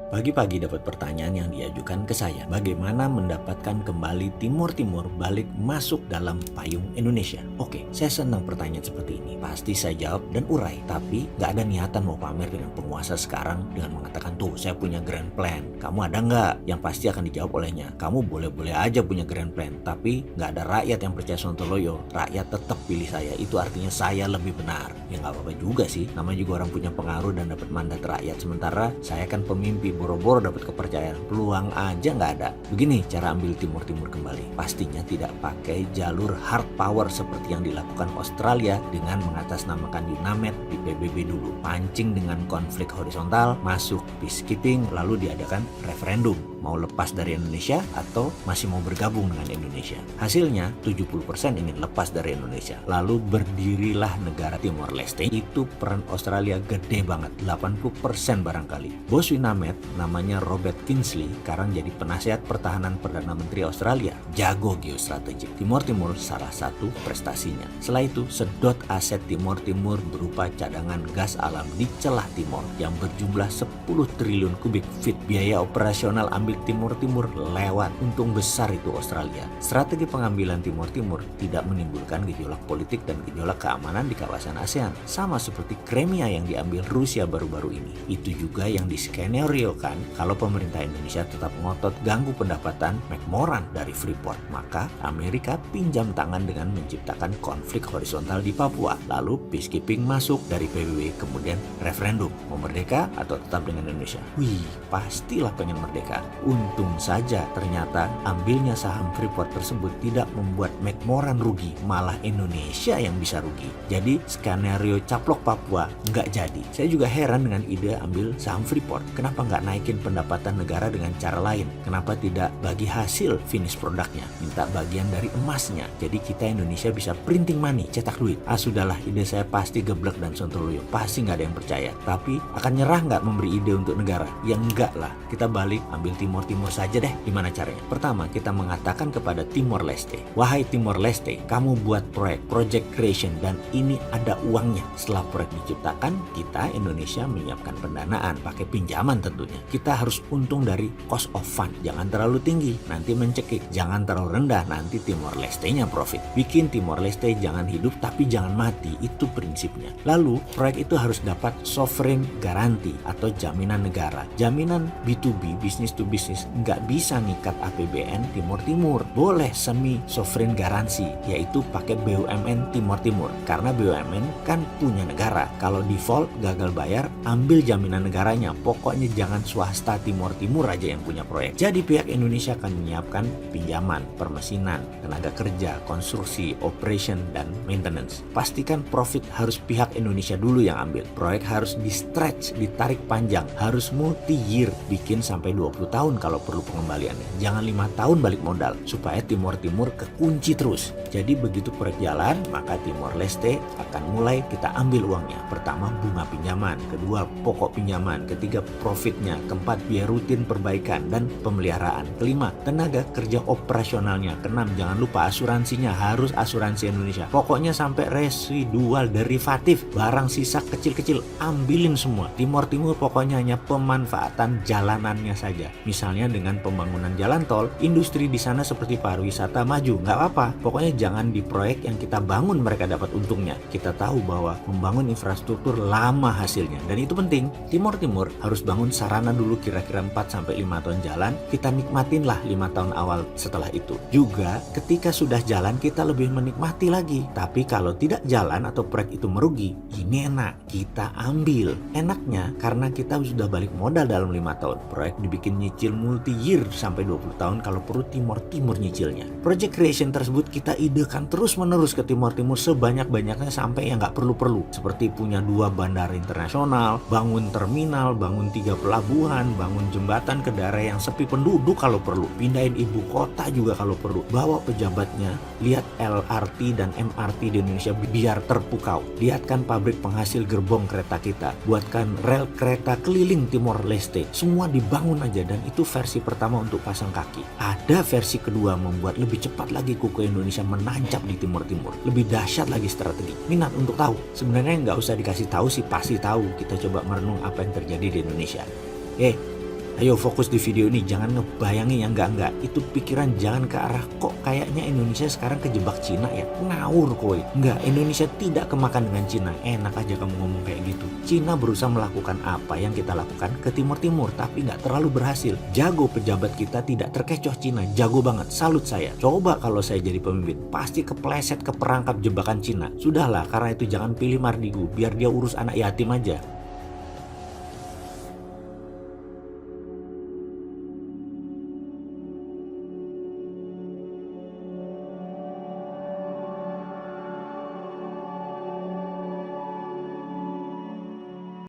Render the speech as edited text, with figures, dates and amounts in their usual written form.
Pagi-pagi dapat pertanyaan yang diajukan ke saya, bagaimana mendapatkan kembali Timor Timur balik masuk dalam payung Indonesia? Oke, saya senang pertanyaan seperti ini. Pasti saya jawab dan urai, tapi nggak ada niatan mau pamer dengan penguasa sekarang dengan mengatakan, tuh saya punya grand plan. Kamu ada nggak? Yang pasti akan dijawab olehnya, kamu boleh-boleh aja punya grand plan, tapi nggak ada rakyat yang percaya Sontoloyo. Rakyat tetap pilih saya, itu artinya saya lebih benar. Ya nggak apa-apa juga sih, namanya juga orang punya pengaruh dan dapat mandat rakyat. Sementara saya kan pemimpin, boro-boro dapat kepercayaan, peluang aja nggak ada. Begini cara ambil Timor Timur kembali, pastinya tidak pakai jalur hard power seperti yang dilakukan Australia dengan mengatasnamakan UNAMED di PBB dulu, pancing dengan konflik horizontal, masuk peacekeeping, lalu diadakan referendum mau lepas dari Indonesia atau masih mau bergabung dengan Indonesia. Hasilnya 70% ingin lepas dari Indonesia, lalu berdirilah negara Timor Leste. Itu peran Australia gede banget, 80% barangkali. Bos UNAMED namanya Robert Kingsley sekarang jadi penasihat pertahanan Perdana Menteri Australia, jago geostrategik. Timor Timur salah satu prestasinya. Setelah itu sedot aset Timor Timur berupa cadangan gas alam di celah timor yang berjumlah 10 triliun kubik feet. Biaya operasional ambil Timor Timur lewat, untung besar itu Australia. Strategi pengambilan Timor Timur tidak menimbulkan gejolak politik dan gejolak keamanan di kawasan ASEAN, sama seperti Crimea yang diambil Rusia baru-baru ini. Itu juga yang diskenario-kan kalau pemerintah Indonesia tetap ngotot ganggu pendapatan McMoran dari Freeport, maka Amerika pinjam tangan dengan menciptakan konflik horizontal di Papua, lalu peacekeeping masuk dari PBB, kemudian referendum mau merdeka atau tetap dengan Indonesia. Wih, pastilah pengen merdeka. Untung saja ternyata ambilnya saham Freeport tersebut tidak membuat McMoran rugi, malah Indonesia yang bisa rugi. Jadi skenario caplok Papua nggak jadi. Saya juga heran dengan ide ambil saham Freeport. Kenapa nggak naikin pendapatan negara dengan cara lain? Kenapa tidak bagi hasil finish produknya? Minta bagian dari emasnya. Jadi kita Indonesia bisa printing money, cetak duit. Sudahlah, ide saya pasti geblek dan sontoloyo. Pasti nggak ada yang percaya. Tapi akan nyerah nggak memberi ide untuk negara? Ya enggak lah. Kita balik ambil Timor Timur saja deh. Gimana caranya? Pertama, kita mengatakan kepada Timor Leste, wahai Timor Leste, kamu buat proyek, project creation, dan ini ada uangnya. Setelah proyek diciptakan, kita Indonesia menyiapkan pendanaan, pakai pinjaman tentunya. Kita harus untung dari cost of fund, jangan terlalu tinggi, nanti mencekik. Jangan terlalu rendah, nanti Timor Leste-nya profit. Bikin Timor Leste jangan hidup tapi jangan mati, itu prinsipnya. Lalu, proyek itu harus dapat sovereign garanti atau jaminan negara. Jaminan B2B, business to business, nggak bisa ngikat APBN Timor Timur. Boleh semi sovereign garansi, yaitu pakai BUMN Timor Timur. Karena BUMN kan punya negara. Kalau default gagal bayar, ambil jaminan negaranya. Pokoknya jangan swasta Timor Timur aja yang punya proyek. Jadi pihak Indonesia akan menyiapkan pinjaman, permesinan, tenaga kerja, konstruksi, operation, dan maintenance. Pastikan profit harus pihak Indonesia dulu yang ambil. Proyek harus di stretch, ditarik panjang, harus multi-year, bikin sampai 20 tahun kalau perlu pengembaliannya. Jangan 5 tahun balik modal, supaya Timor Timur kekunci terus. Jadi begitu proyek jalan, maka Timor Leste akan mulai kita ambil uangnya. Pertama, bunga pinjaman. Kedua, pokok pinjaman. Ketiga, profitnya. Keempat, biaya rutin perbaikan dan pemeliharaan. Kelima, tenaga kerja operasionalnya. Keenam, jangan lupa asuransinya, harus asuransi Indonesia. Pokoknya sampai residual derivatif, barang sisa kecil-kecil, ambilin semua. Timor Timur pokoknya hanya pemanfaatan jalanannya saja. Misalnya dengan pembangunan jalan tol, industri di sana seperti pariwisata maju, nggak apa-apa. Pokoknya jangan di proyek yang kita bangun mereka dapat untungnya. Kita tahu bahwa membangun infrastruktur lama hasilnya, dan itu penting. Timor Timur harus bangun sarana dulu kira-kira 4-5 tahun jalan, kita nikmatinlah 5 tahun awal setelah itu. Juga ketika sudah jalan kita lebih menikmati lagi. Tapi kalau tidak jalan atau proyek itu merugi, ini enak, kita ambil. Enaknya karena kita sudah balik modal dalam 5 tahun. Proyek dibikin nyicil multi-year sampai 20 tahun kalau perlu Timor Timur nyicilnya. Project creation tersebut kita idekan terus-menerus ke Timor Timur sebanyak-banyaknya sampai yang nggak perlu-perlu. Seperti punya 2 bandara internasional, bangun terminal, bangun 3 pelabuhan, bangun jembatan ke daerah yang sepi penduduk kalau perlu. Pindahin ibu kota juga kalau perlu. Bawa pejabatnya, lihat LRT dan MRT di Indonesia biar terpukau. Lihatkan pabrik penghasil gerbong kereta kita. Buatkan rel kereta keliling Timor Leste. Semua dibangun aja, dan itu versi pertama untuk pasang kaki. Ada versi kedua membuat lebih cepat lagi kuku Indonesia menancap di Timor Timur. Lebih dahsyat lagi strategi. Minat untuk tahu? Sebenarnya nggak usah dikasih tahu sih, pasti tahu. Kita coba merenung apa yang terjadi di Indonesia. Ayo fokus di video ini, jangan ngebayangin yang enggak-enggak. Itu pikiran jangan ke arah kok kayaknya Indonesia sekarang kejebak Cina ya. Ngawur koi. Enggak, Indonesia tidak kemakan dengan Cina. Enak aja kamu ngomong kayak gitu. Cina berusaha melakukan apa yang kita lakukan ke timur-timur, tapi nggak terlalu berhasil. Jago pejabat kita tidak terkecoh Cina. Jago banget, salut saya. Coba kalau saya jadi pemimpin, pasti kepleset ke perangkap jebakan Cina. Sudahlah, karena itu jangan pilih Mardigu, biar dia urus anak yatim aja.